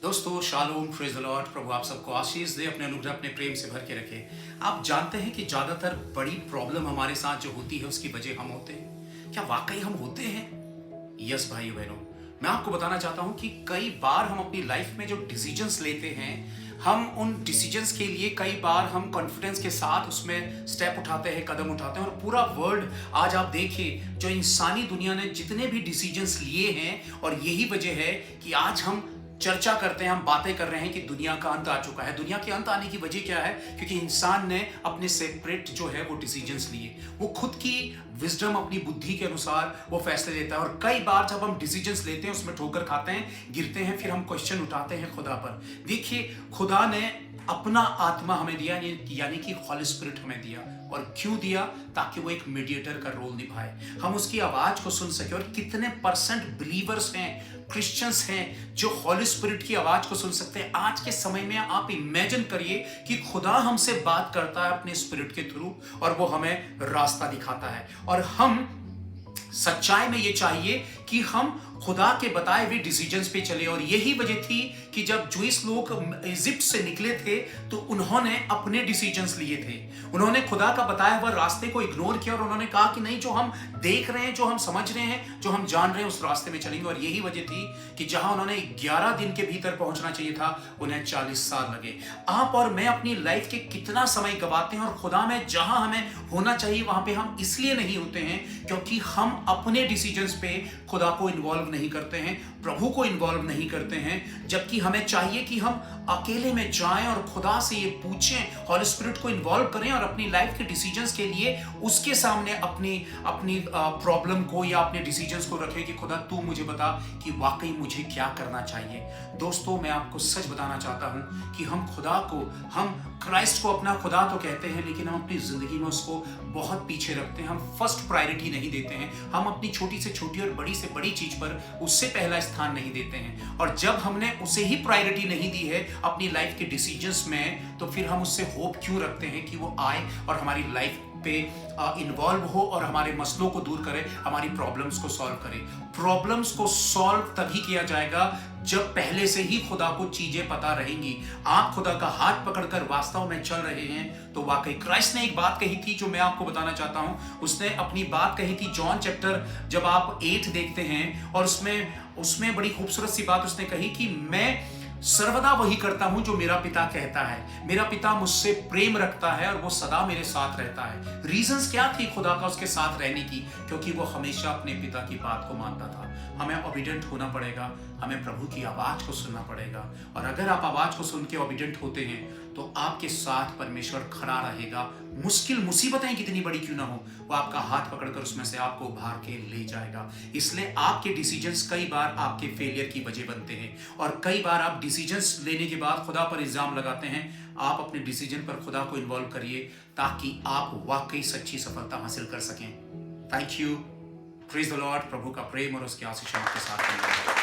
दोस्तों shalom praise the Lord. प्रभु आप सबको आशीष दे, अपने अनुग्रह अपने प्रेम से भर के रखे। आप जानते हैं कि ज्यादातर बड़ी प्रॉब्लम हमारे साथ जो होती है उसकी वजह हम होते हैं। क्या वाकई हम होते हैं? यस भाई बहनों, मैं आपको बताना चाहता हूं कि कई बार हम अपनी लाइफ में जो डिसीजंस लेते हैं, हम उन डिसीजंस के लिए कई बार हम कॉन्फिडेंस के साथ उसमें स्टेप उठाते हैं, कदम उठाते हैं। और पूरा वर्ल्ड आज आप देखिए, जो इंसानी दुनिया ने जितने भी डिसीजंस लिए हैं, और यही वजह है कि आज हम चर्चा करते हैं, हम बातें कर रहे हैं कि दुनिया का अंत आ चुका है। दुनिया के अंत आने की वजह क्या है? क्योंकि इंसान ने अपने सेपरेट जो है वो डिसीजंस लिए, वो खुद की विजडम, अपनी बुद्धि के अनुसार वो फैसले लेता है। और कई बार जब हम डिसीजंस लेते हैं उसमें ठोकर खाते हैं, गिरते हैं, फिर हम क्वेश्चन उठाते हैं खुदा पर। देखिए, खुदा ने अपना आत्मा हमें दिया, यानी कि होली स्पिरिट हमें दिया। और क्यों दिया? ताकि वो एक मीडिएटर का रोल निभाए, हम उसकी आवाज को सुन सके। और कितने परसेंट बिलीवर्स हैं, क्रिश्चियंस हैं जो होली स्पिरिट की आवाज को सुन सकते हैं? आज के समय में आप इमेजिन करिए कि खुदा हमसे बात करता है अपने स्पिरिट के थ्रू, और वो हमें रास्ता दिखाता है। और हम सच्चाई में ये चाहिए कि हम खुदा के बताए हुए डिसीजंस पे चले। और यही वजह थी कि जब जूइश लोग इजिप्ट से निकले थे तो उन्होंने अपने डिसीजंस लिए थे। उन्होंने खुदा का बताया हुआ रास्ते को इग्नोर किया और उन्होंने कहा कि नहीं, जो हम देख रहे हैं, जो हम समझ रहे हैं, जो हम जान रहे हैं, उस रास्ते में चलेंगे। और यही वजह थी कि जहां उन्होंने 11 दिन के भीतर पहुंचना चाहिए था, उन्हें 40 साल लगे। आप और मैं अपनी लाइफ के कितना समय गवाते हैं, और खुदा में जहां हमें होना चाहिए वहां पे हम इसलिए नहीं होते हैं क्योंकि हम अपने डिसीजंस पे खुदा को इन्वॉल्व नहीं करते हैं, प्रभु को इन्वॉल्व नहीं करते हैं। जबकि हमें चाहिए कि हम अकेले में जाएं और खुदा से ये पूछें, होली स्पिरिट को इन्वॉल्व करें और अपनी लाइफ के डिसीजंस के लिए उसके सामने अपनी प्रॉब्लम को या अपने डिसीजंस को रखें कि खुदा तू मुझे बता कि वाकई मुझे क्या करना चाहिए। दोस्तों, मैं आपको सच बताना चाहता हूं कि हम खुदा को, हम क्राइस्ट को अपना खुदा तो कहते हैं, लेकिन हम अपनी जिंदगी में उसको बहुत पीछे रखते हैं। हम फर्स्ट प्रायोरिटी नहीं देते हैं। हम अपनी छोटी से छोटी और बड़ी से बड़ी चीज पर उससे पहला स्थान नहीं देते हैं। और जब हमने उसे ही प्रायोरिटी नहीं दी है अपनी लाइफ के डिसीजंस में, तो फिर हम उससे होप क्यों रखते हैं कि वो आए और हमारी लाइफ पे इन्वॉल्व हो और हमारे मसलों को दूर करे, हमारी प्रॉब्लम्स को सॉल्व करे। प्रॉब्लम्स को सॉल्व तभी किया जाएगा जब पहले से ही खुदा को चीजें पता रहेंगी। आप खुदा का हाथ पकड़कर वास्तव में चल रहे हैं तो वाकई। क्राइस्ट ने एक बात कही थी जो मैं आपको बताना चाहता हूं। उसने अपनी बात कही थी, जॉन चैप्टर जब आप 8 देखते हैं, और उसमें बड़ी खूबसूरत सी बात उसने कही कि मैं सर्वदा वही करता हूं जो मेरा पिता कहता है। मेरा पिता मुझसे प्रेम रखता है और वो सदा मेरे साथ रहता है। रीजंस क्या थी खुदा का उसके साथ रहने की? क्योंकि वो हमेशा अपने पिता की बात को मानता था। हमें ओबीडिएंट होना पड़ेगा, हमें प्रभु की आवाज को सुनना पड़ेगा। और अगर आप आवाज को सुन के ओबीडिएंट होते हैं तो आपके साथ परमेश्वर खड़ा रहेगा। मुश्किल मुसीबतें कितनी बड़ी क्यों ना हो, वो आपका हाथ पकड़कर उसमें से आपको उभार के ले जाएगा। इसलिए आपके डिसीजंस कई बार आपके फेलियर की वजह बनते हैं, और कई बार आप डिसीजंस लेने के बाद खुदा पर इल्जाम लगाते हैं। आप अपने डिसीजन पर खुदा को इन्वॉल्व करिए ताकि आप वाकई सच्ची सफलता हासिल कर सकें। Thank you. Praise the Lord. प्रभु का प्रेम और उसकी आशीष आपके साथ है।